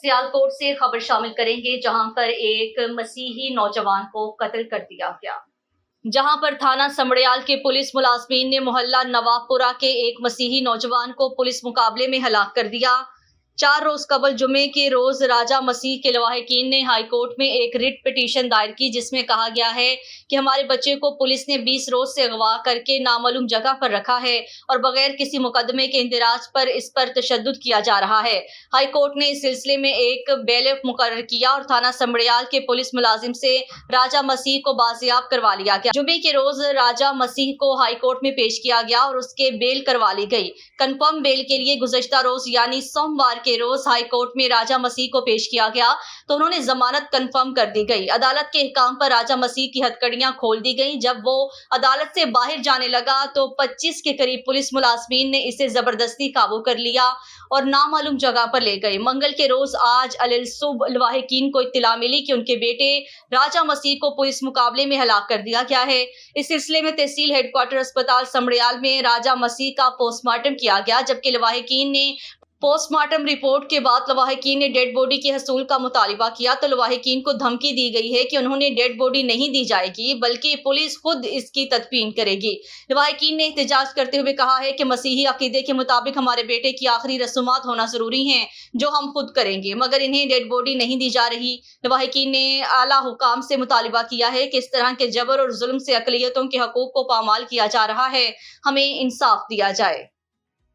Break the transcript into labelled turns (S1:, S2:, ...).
S1: सियालकोट से खबर शामिल करेंगे, जहां पर एक मसीही नौजवान को कत्ल कर दिया गया। जहां पर थाना समड़ियाल के पुलिस मुलाजमीन ने मोहल्ला नवाबपुरा के एक मसीही नौजवान को पुलिस मुकाबले में हलाक कर दिया। 4 रोज कबल जुमे के रोज राजा मसीह के लवाहिकीन ने हाई कोर्ट में एक रिट पिटीशन दायर की, जिसमें कहा गया है कि हमारे बच्चे को पुलिस ने 20 रोज से अगवा करके नामालूम जगह पर रखा है और बगैर किसी मुकदमे के इंदिराज पर इस पर तशद्दुद किया जा रहा है। हाई कोर्ट ने इस सिलसिले में एक बेलेफ मुकर्रर किया और थाना समड़ियाल के पुलिस मुलाजिम से राजा मसीह को बाजियाब करवा लिया गया। जुमे के रोज राजा मसीह को हाई कोर्ट में पेश किया गया और उसके बेल करवा ली गई। कन्फर्म बेल के लिए गुज़श्ता रोज यानी सोमवार के रोज हाई कोर्ट में राजा मसीह को पेश किया गया तो उन्होंने जमानत कंफर्म कर दी गई। अदालत के हुक्म पर राजा मसीह की हथकड़ियां खोल दी गईं। जब वो अदालत से बाहर जाने लगा तो 25 के करीब पुलिस मुलाजमीन ने इसे जबरदस्ती काबू कर लिया और नामालूम जगह पर ले गए। मंगल के रोज आज अल-सुबह लवाहिकीन को इत्तला मिली कि उनके बेटे राजा मसीह को पुलिस मुकाबले में हलाक कर दिया गया है। इस सिलसिले में तहसील हेडक्वार्टर अस्पताल समड़ियाल में राजा मसीह का पोस्टमार्टम किया गया, जबकि लवाहिकीन ने पोस्टमार्टम रिपोर्ट के बाद लवाहिकीन ने डेड बॉडी के हसूल का मुतालिबा किया तो लवाहिकीन को धमकी दी गई है कि उन्होंने डेड बॉडी नहीं दी जाएगी बल्कि पुलिस खुद इसकी तदफीन करेगी। लवाहिकीन ने एहतजाज करते हुए कहा है कि मसीही अकीदे के मुताबिक हमारे बेटे की आखिरी रसूमात होना जरूरी हैं जो हम खुद करेंगे, मगर इन्हें डेड बॉडी नहीं दी जा रही। लवाहिकीन ने आला हुकाम से मुतालिबा किया है कि इस तरह के जबर और जुल्म से अकलियतों के हकूक को पामाल किया जा रहा है, हमें इंसाफ दिया जाए।